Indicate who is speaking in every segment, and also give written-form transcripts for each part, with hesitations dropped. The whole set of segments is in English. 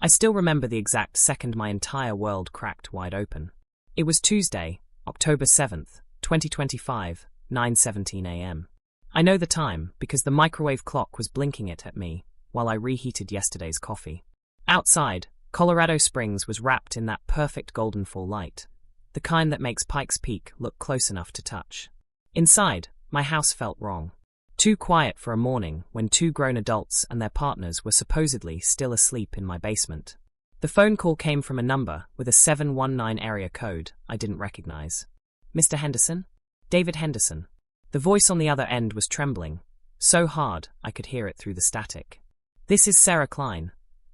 Speaker 1: I still remember the exact second my entire world cracked wide open. It was Tuesday, October 7th, 2025, 9:17 a.m. I know the time because the microwave clock was blinking it at me while I reheated yesterday's coffee. Outside, Colorado Springs was wrapped in that perfect golden fall light, the kind that makes Pikes Peak look close enough to touch. Inside, my house felt wrong. Too quiet for a morning when two grown adults and their partners were supposedly still asleep in my basement. The phone call came from a number with a 719 area code I didn't recognize. Mr. Henderson? David Henderson. The voice on the other end was trembling, so hard I could hear it through the static. This is Sarah Klein,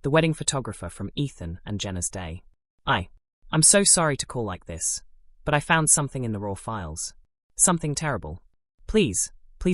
Speaker 1: the wedding photographer from Ethan and Jenna's day. I'm so sorry to call like this, but I found something in the raw files. Something terrible. Please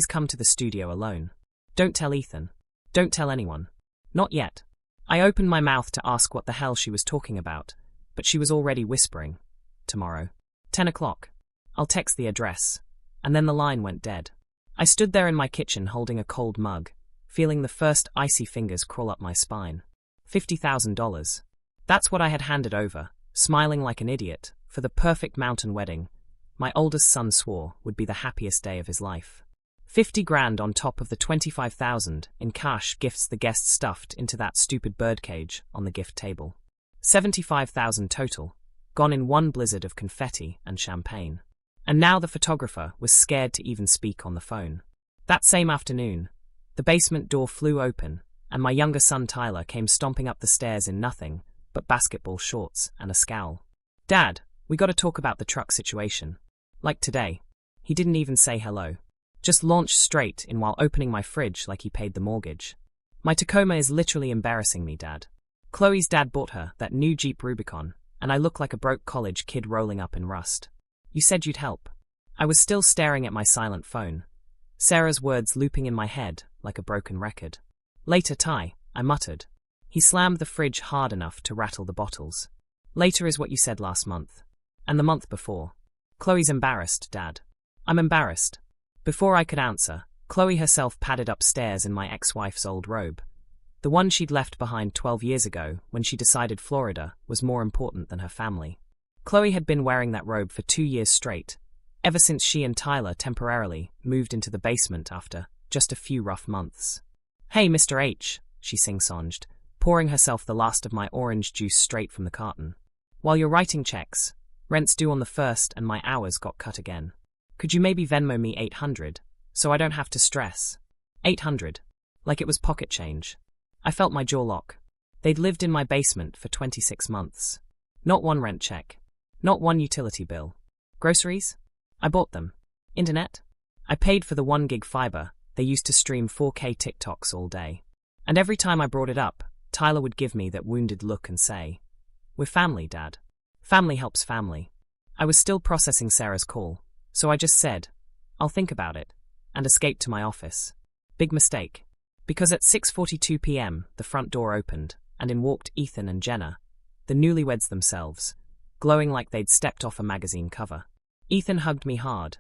Speaker 1: come to the studio alone. Don't tell Ethan. Don't tell anyone. Not yet. I opened my mouth to ask what the hell she was talking about, but she was already whispering. Tomorrow. 10 o'clock. I'll text the address. And then the line went dead. I stood there in my kitchen holding a cold mug, feeling the first icy fingers crawl up my spine. $50,000. That's what I had handed over, smiling like an idiot, for the perfect mountain wedding my oldest son swore would be the happiest day of his life. 50 grand on top of the 25,000 in cash gifts the guests stuffed into that stupid birdcage on the gift table. 75,000 total, gone in one blizzard of confetti and champagne. And now the photographer was scared to even speak on the phone. That same afternoon, the basement door flew open, and my younger son Tyler came stomping up the stairs in nothing but basketball shorts and a scowl. Dad, we gotta talk about the truck situation. Like today. He didn't even say hello. Just launched straight in while opening my fridge like he paid the mortgage. My Tacoma is literally embarrassing me, Dad. Chloe's dad bought her that new Jeep Rubicon, and I look like a broke college kid rolling up in rust. You said you'd help. I was still staring at my silent phone, Sarah's words looping in my head like a broken record. Later, Ty, I muttered. He slammed the fridge hard enough to rattle the bottles. Later is what you said last month. And the month before. Chloe's embarrassed, Dad. I'm embarrassed. Before I could answer, Chloe herself padded upstairs in my ex-wife's old robe. The one she'd left behind 12 years ago when she decided Florida was more important than her family. Chloe had been wearing that robe for 2 years straight, ever since she and Tyler temporarily moved into the basement after just a few rough months. Hey, Mr. H, she sing-songed, pouring herself the last of my orange juice straight from the carton. While you're writing checks, rent's due on the 1st and my hours got cut again. Could you maybe Venmo me 800, so I don't have to stress? 800. Like it was pocket change. I felt my jaw lock. They'd lived in my basement for 26 months. Not one rent check. Not one utility bill. Groceries? I bought them. Internet? I paid for the 1 gig fiber they used to stream 4K TikToks all day. And every time I brought it up, Tyler would give me that wounded look and say, "We're family, Dad. Family helps family." I was still processing Sarah's call, so I just said, "I'll think about it," and escaped to my office. Big mistake. Because at 6:42 p.m. the front door opened, and in walked Ethan and Jenna, the newlyweds themselves, glowing like they'd stepped off a magazine cover. Ethan hugged me hard.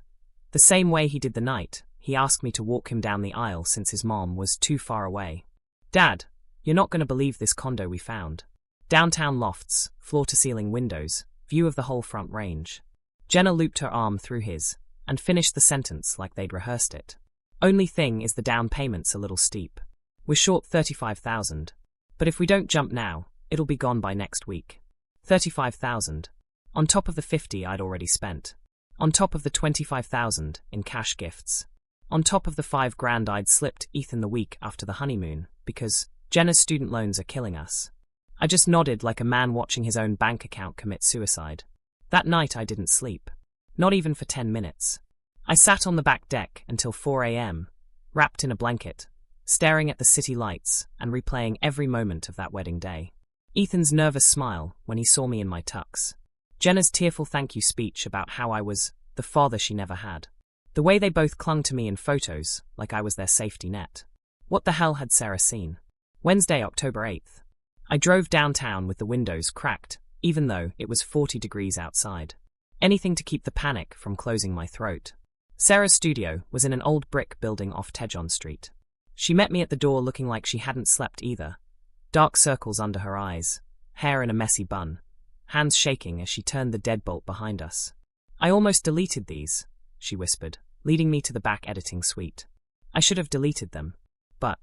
Speaker 1: The same way he did the night, he asked me to walk him down the aisle since his mom was too far away. "Dad, you're not going to believe this condo we found. Downtown lofts, floor-to-ceiling windows, view of the whole front range." Jenna looped her arm through his, and finished the sentence like they'd rehearsed it. "Only thing is the down payment's a little steep. We're short 35,000. But if we don't jump now, it'll be gone by next week." 35,000. On top of the 50 I'd already spent. On top of the 25,000 in cash gifts. On top of the 5 grand I'd slipped Ethan the week after the honeymoon, because Jenna's student loans are killing us. I just nodded like a man watching his own bank account commit suicide. That night I didn't sleep. Not even for 10 minutes. I sat on the back deck until 4 a.m., wrapped in a blanket, staring at the city lights and replaying every moment of that wedding day. Ethan's nervous smile when he saw me in my tux. Jenna's tearful thank you speech about how I was the father she never had. The way they both clung to me in photos, like I was their safety net. What the hell had Sarah seen? Wednesday, October 8th. I drove downtown with the windows cracked, even though it was 40 degrees outside. Anything to keep the panic from closing my throat. Sarah's studio was in an old brick building off Tejon Street. She met me at the door looking like she hadn't slept either. dark circles under her eyes, hair in a messy bun, hands shaking as she turned the deadbolt behind us. "I almost deleted these," she whispered, leading me to the back editing suite. "I should have deleted them. But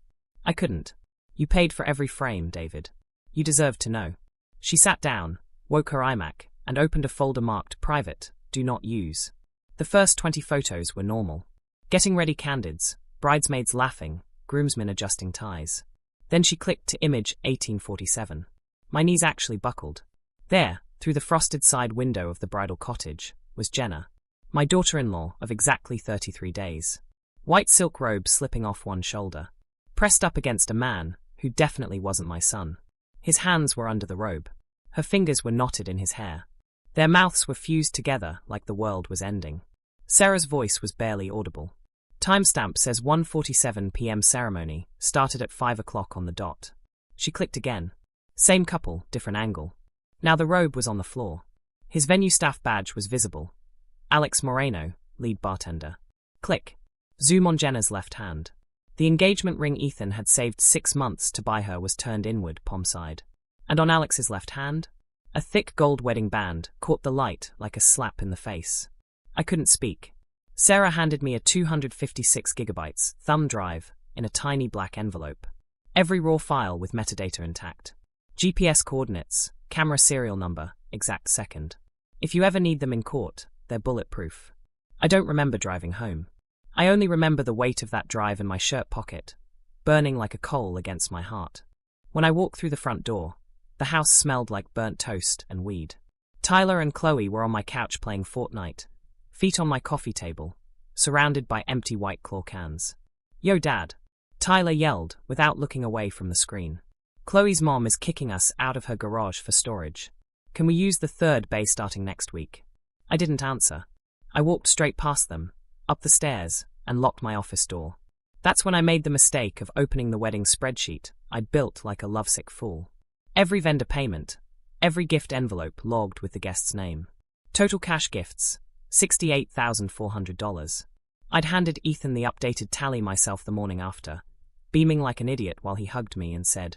Speaker 1: I couldn't. You paid for every frame, David. You deserve to know." She sat down, woke her iMac, and opened a folder marked Private, Do Not Use. The first 20 photos were normal. Getting ready candids, bridesmaids laughing, groomsmen adjusting ties. Then she clicked to image 1847. My knees actually buckled. There, through the frosted side window of the bridal cottage, was Jenna, my daughter-in-law of exactly 33 days. White silk robe slipping off one shoulder. Pressed up against a man who definitely wasn't my son. His hands were under the robe. Her fingers were knotted in his hair. Their mouths were fused together like the world was ending. Sarah's voice was barely audible. Timestamp says 1:47 p.m. ceremony, started at 5 o'clock on the dot. She clicked again. Same couple, different angle. Now the robe was on the floor. His venue staff badge was visible. Alex Moreno, lead bartender. Click. Zoom on Jenna's left hand. The engagement ring Ethan had saved 6 months to buy her was turned inward, palm side. And on Alex's left hand, a thick gold wedding band caught the light like a slap in the face. I couldn't speak. Sarah handed me a 256 gigabytes thumb drive in a tiny black envelope. Every raw file with metadata intact. GPS coordinates, camera serial number, exact second. If you ever need them in court, they're bulletproof. I don't remember driving home. I only remember the weight of that drive in my shirt pocket, burning like a coal against my heart. When I walked through the front door, the house smelled like burnt toast and weed. Tyler and Chloe were on my couch playing Fortnite, feet on my coffee table, surrounded by empty White Claw cans. "Yo, Dad," Tyler yelled without looking away from the screen. "Chloe's mom is kicking us out of her garage for storage. Can we use the third bay starting next week?" I didn't answer. I walked straight past them, up the stairs, and locked my office door. That's when I made the mistake of opening the wedding spreadsheet I'd built like a lovesick fool. Every vendor payment, every gift envelope logged with the guest's name. Total cash gifts, $68,400. I'd handed Ethan the updated tally myself the morning after, beaming like an idiot while he hugged me and said,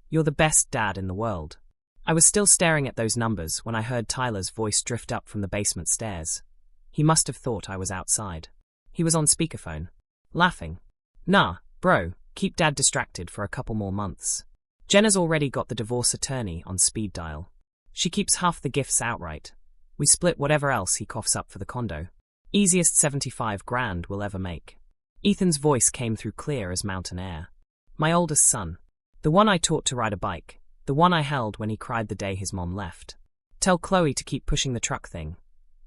Speaker 1: "You're the best dad in the world." I was still staring at those numbers when I heard Tyler's voice drift up from the basement stairs. He must have thought I was outside. He was on speakerphone, laughing. "Nah, bro, keep Dad distracted for a couple more months. Jenna's already got the divorce attorney on speed dial. She keeps half the gifts outright. We split whatever else he coughs up for the condo. Easiest 75 grand we'll ever make." Ethan's voice came through clear as mountain air. My oldest son. The one I taught to ride a bike. The one I held when he cried the day his mom left. "Tell Chloe to keep pushing the truck thing,"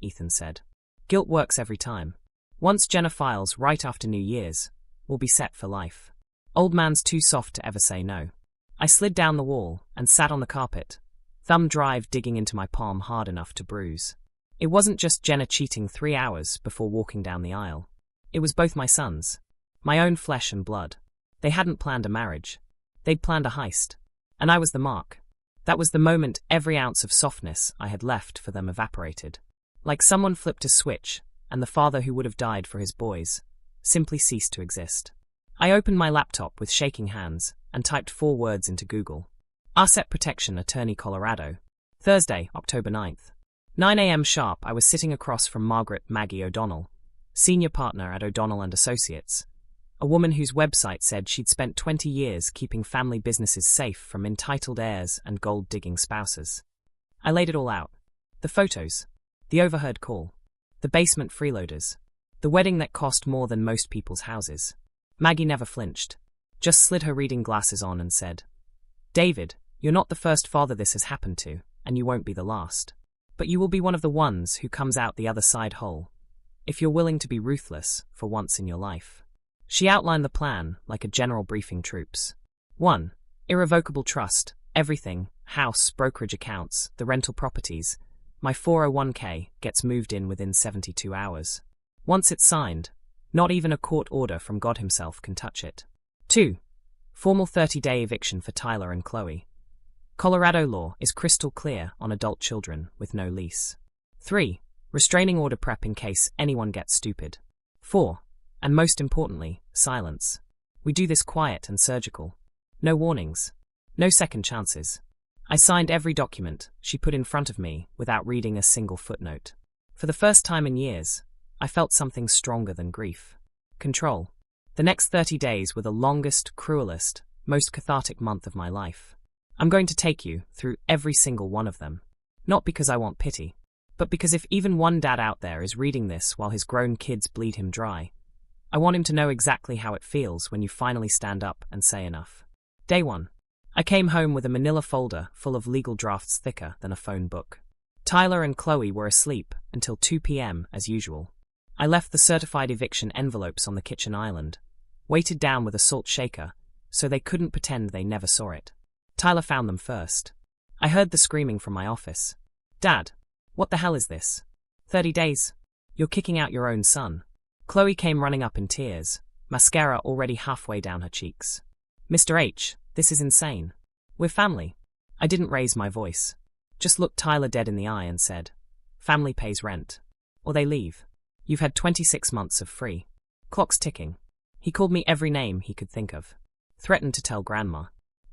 Speaker 1: Ethan said. "Guilt works every time. Once Jenna files right after New Year's, we'll be set for life. Old man's too soft to ever say no." I slid down the wall and sat on the carpet, thumb drive digging into my palm hard enough to bruise. It wasn't just Jenna cheating 3 hours before walking down the aisle. It was both my sons, my own flesh and blood. They hadn't planned a marriage. They'd planned a heist. And I was the mark. That was the moment every ounce of softness I had left for them evaporated. Like someone flipped a switch, and the father who would have died for his boys simply ceased to exist. I opened my laptop with shaking hands and typed 4 words into Google. Asset Protection Attorney Colorado. Thursday, October 9th. 9 a.m. sharp. I was sitting across from Margaret Maggie O'Donnell, senior partner at O'Donnell & Associates, a woman whose website said she'd spent 20 years keeping family businesses safe from entitled heirs and gold-digging spouses. I laid it all out. The photos. The overheard call. The basement freeloaders. The wedding that cost more than most people's houses. Maggie never flinched. Just slid her reading glasses on and said, "David, you're not the first father this has happened to, and you won't be the last. But you will be one of the ones who comes out the other side whole, if you're willing to be ruthless for once in your life." She outlined the plan like a general briefing troops. 1. Irrevocable trust, everything, house, brokerage accounts, the rental properties. My 401k gets moved in within 72 hours. Once it's signed, not even a court order from God himself can touch it. 2. Formal 30-day eviction for Tyler and Chloe. Colorado law is crystal clear on adult children with no lease. 3. Restraining order prep in case anyone gets stupid. 4. And most importantly, silence. We do this quiet and surgical. No warnings. No second chances. I signed every document she put in front of me without reading a single footnote. For the first time in years, I felt something stronger than grief. Control. The next 30 days were the longest, cruelest, most cathartic month of my life. I'm going to take you through every single one of them. Not because I want pity, but because if even one dad out there is reading this while his grown kids bleed him dry, I want him to know exactly how it feels when you finally stand up and say enough. Day 1. I came home with a manila folder full of legal drafts thicker than a phone book. Tyler and Chloe were asleep until 2 p.m. as usual. I left the certified eviction envelopes on the kitchen island, weighted down with a salt shaker, so they couldn't pretend they never saw it. Tyler found them first. I heard the screaming from my office. Dad, what the hell is this? 30 days? You're kicking out your own son. Chloe came running up in tears, mascara already halfway down her cheeks. Mr. H, this is insane. We're family. I didn't raise my voice. Just looked Tyler dead in the eye and said, family pays rent. Or they leave. You've had 26 months of free. Clock's ticking. He called me every name he could think of. Threatened to tell Grandma.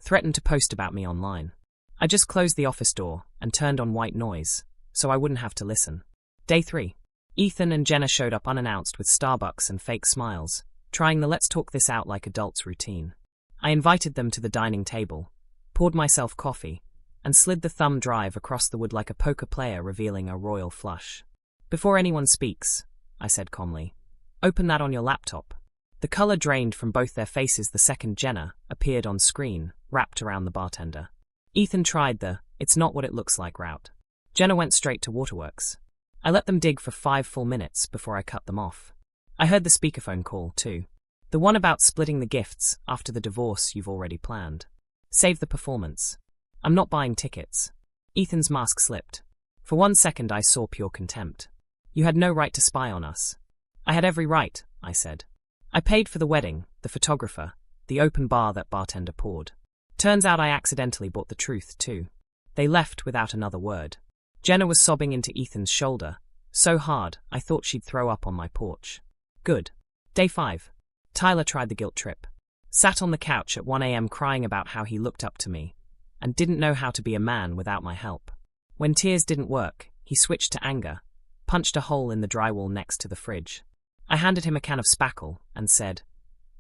Speaker 1: Threatened to post about me online. I just closed the office door and turned on white noise, so I wouldn't have to listen. Day 3. Ethan and Jenna showed up unannounced with Starbucks and fake smiles, trying the let's talk this out like adults routine. I invited them to the dining table, poured myself coffee, and slid the thumb drive across the wood like a poker player revealing a royal flush. Before anyone speaks, I said calmly, open that on your laptop. The color drained from both their faces the second Jenna appeared on screen, wrapped around the bartender. Ethan tried the, it's not what it looks like route. Jenna went straight to Waterworks. I let them dig for 5 full minutes before I cut them off. I heard the speakerphone call, too. The one about splitting the gifts after the divorce you've already planned. Save the performance. I'm not buying tickets. Ethan's mask slipped. For 1 second I saw pure contempt. You had no right to spy on us. I had every right, I said. I paid for the wedding, the photographer, the open bar that bartender poured. Turns out I accidentally bought the truth, too. They left without another word. Jenna was sobbing into Ethan's shoulder, so hard I thought she'd throw up on my porch. Good. Day 5. Tyler tried the guilt trip. Sat on the couch at 1 a.m. crying about how he looked up to me, and didn't know how to be a man without my help. When tears didn't work, he switched to anger, punched a hole in the drywall next to the fridge. I handed him a can of spackle and said,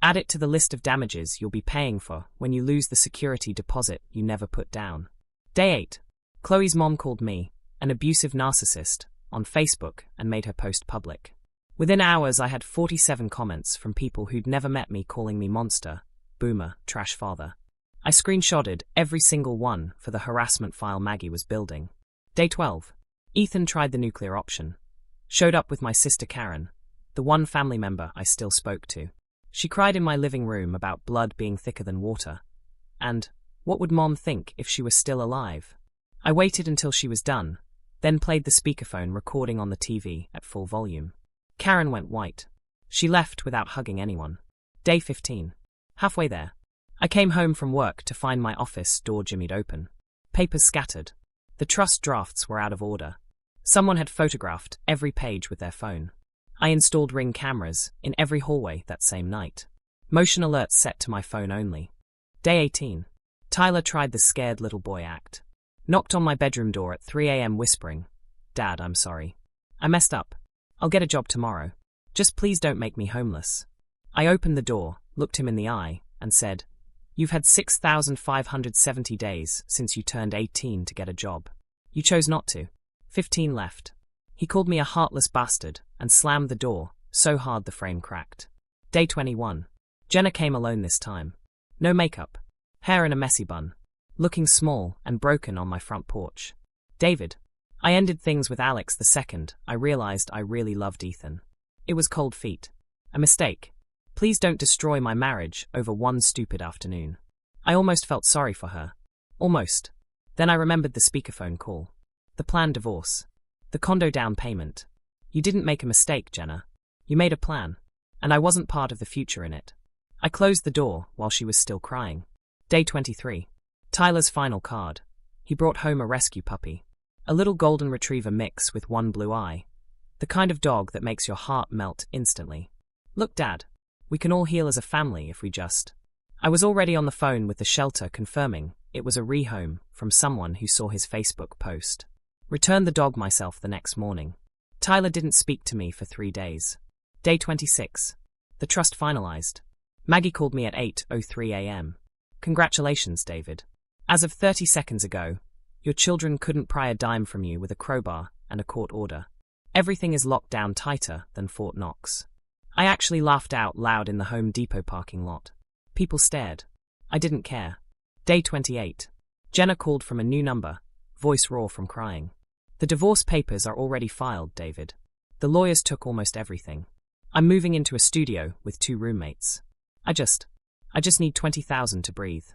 Speaker 1: add it to the list of damages you'll be paying for when you lose the security deposit you never put down. Day 8. Chloe's mom called me, an abusive narcissist, on Facebook and made her post public. Within hours I had 47 comments from people who'd never met me calling me monster, boomer, trash father. I screenshotted every single one for the harassment file Maggie was building. Day 12. Ethan tried the nuclear option. Showed up with my sister Karen, the one family member I still spoke to. She cried in my living room about blood being thicker than water. And, what would Mom think if she was still alive? I waited until she was done, then played the speakerphone recording on the TV at full volume. Karen went white. She left without hugging anyone. Day 15. Halfway there. I came home from work to find my office door jimmied open. Papers scattered. The trust drafts were out of order. Someone had photographed every page with their phone. I installed Ring cameras in every hallway that same night. Motion alerts set to my phone only. Day 18. Tyler tried the scared little boy act. Knocked on my bedroom door at 3 a.m. whispering, Dad, I'm sorry. I messed up. I'll get a job tomorrow. Just please don't make me homeless. I opened the door, looked him in the eye, and said, you've had 6,570 days since you turned 18 to get a job. You chose not to. 15 left. He called me a heartless bastard and slammed the door so hard the frame cracked. Day 21. Jenna came alone this time. No makeup. Hair in a messy bun. Looking small and broken on my front porch. David. I ended things with Alex the second I realized I really loved Ethan. It was cold feet. A mistake. Please don't destroy my marriage over one stupid afternoon. I almost felt sorry for her. Almost. Then I remembered the speakerphone call. The planned divorce. The condo down payment. You didn't make a mistake, Jenna. You made a plan. And I wasn't part of the future in it. I closed the door while she was still crying. Day 23. Tyler's final card. He brought home a rescue puppy. A little golden retriever mix with one blue eye. The kind of dog that makes your heart melt instantly. Look, Dad. We can all heal as a family if we just... I was already on the phone with the shelter confirming it was a rehome from someone who saw his Facebook post. Returned the dog myself the next morning. Tyler didn't speak to me for 3 days. Day 26. The trust finalized. Maggie called me at 8:03 a.m. Congratulations, David. As of 30 seconds ago, your children couldn't pry a dime from you with a crowbar and a court order. Everything is locked down tighter than Fort Knox. I actually laughed out loud in the Home Depot parking lot. People stared. I didn't care. Day 28. Jenna called from a new number, voice raw from crying. The divorce papers are already filed, David. The lawyers took almost everything. I'm moving into a studio with 2 roommates. I just need $20,000 to breathe.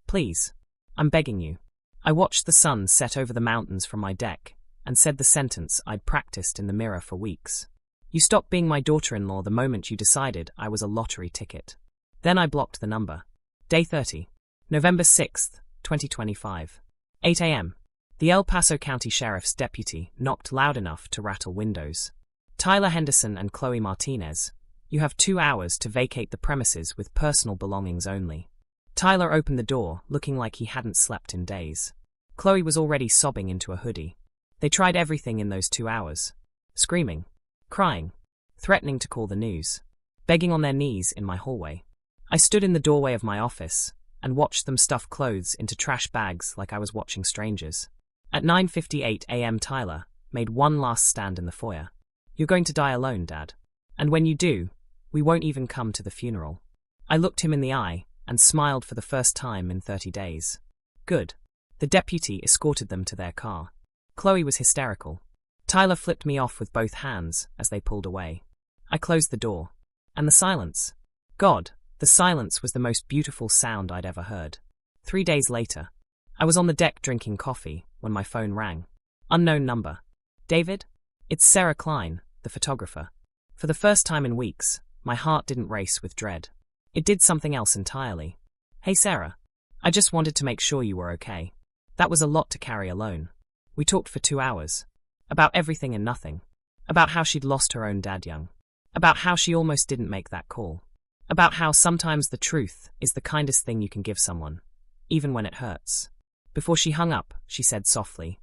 Speaker 1: Please. I'm begging you. I watched the sun set over the mountains from my deck and said the sentence I'd practiced in the mirror for weeks. You stopped being my daughter-in-law the moment you decided I was a lottery ticket. Then I blocked the number. Day 30. November 6th, 2025. 8 a.m. The El Paso County Sheriff's deputy knocked loud enough to rattle windows. Tyler Henderson and Chloe Martinez, you have 2 hours to vacate the premises with personal belongings only. Tyler opened the door, looking like he hadn't slept in days. Chloe was already sobbing into a hoodie. They tried everything in those 2 hours. Screaming, crying, threatening to call the news, begging on their knees in my hallway. I stood in the doorway of my office and watched them stuff clothes into trash bags like I was watching strangers. At 9:58 a.m. Tyler made one last stand in the foyer. You're going to die alone, Dad. And when you do, we won't even come to the funeral. I looked him in the eye and smiled for the first time in 30 days. Good. The deputy escorted them to their car. Chloe was hysterical. Tyler flipped me off with both hands as they pulled away. I closed the door. And the silence. God, the silence was the most beautiful sound I'd ever heard. 3 days later, I was on the deck drinking coffee when my phone rang. Unknown number. David? It's Sarah Klein, the photographer. For the first time in weeks, my heart didn't race with dread. It did something else entirely. Hey Sarah. I just wanted to make sure you were okay. That was a lot to carry alone. We talked for 2 hours. About everything and nothing. About how she'd lost her own dad young. About how she almost didn't make that call. About how sometimes the truth is the kindest thing you can give someone, even when it hurts. Before she hung up, she said softly,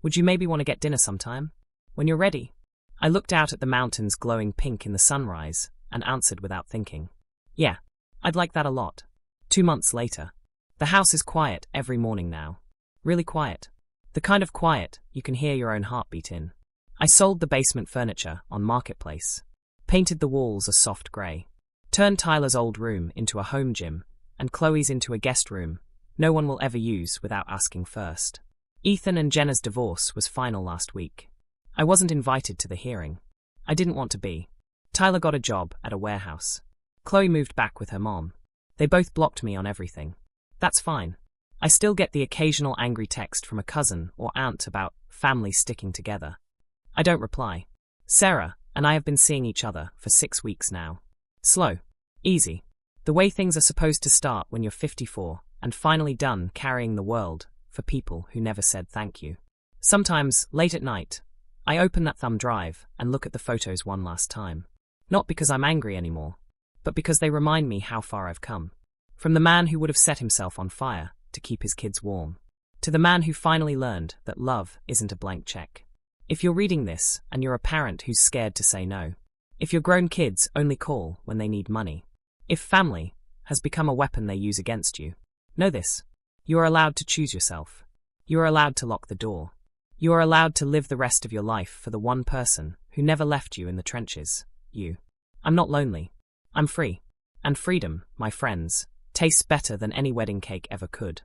Speaker 1: "Would you maybe want to get dinner sometime? When you're ready?" I looked out at the mountains glowing pink in the sunrise and answered without thinking. Yeah, I'd like that a lot. 2 months later. The house is quiet every morning now. Really quiet. The kind of quiet you can hear your own heartbeat in. I sold the basement furniture on Marketplace. Painted the walls a soft grey. Turned Tyler's old room into a home gym and Chloe's into a guest room no one will ever use without asking first. Ethan and Jenna's divorce was final last week. I wasn't invited to the hearing. I didn't want to be. Tyler got a job at a warehouse. Chloe moved back with her mom. They both blocked me on everything. That's fine. I still get the occasional angry text from a cousin or aunt about family sticking together. I don't reply. Sarah and I have been seeing each other for 6 weeks now. Slow. Easy. The way things are supposed to start when you're 54 and finally done carrying the world for people who never said thank you. Sometimes, late at night, I open that thumb drive and look at the photos one last time. Not because I'm angry anymore, but because they remind me how far I've come. From the man who would have set himself on fire to keep his kids warm, to the man who finally learned that love isn't a blank check. If you're reading this and you're a parent who's scared to say no, if your grown kids only call when they need money, if family has become a weapon they use against you, know this. You are allowed to choose yourself. You are allowed to lock the door. You are allowed to live the rest of your life for the one person who never left you in the trenches, you. I'm not lonely. I'm free. And freedom, my friends, tastes better than any wedding cake ever could.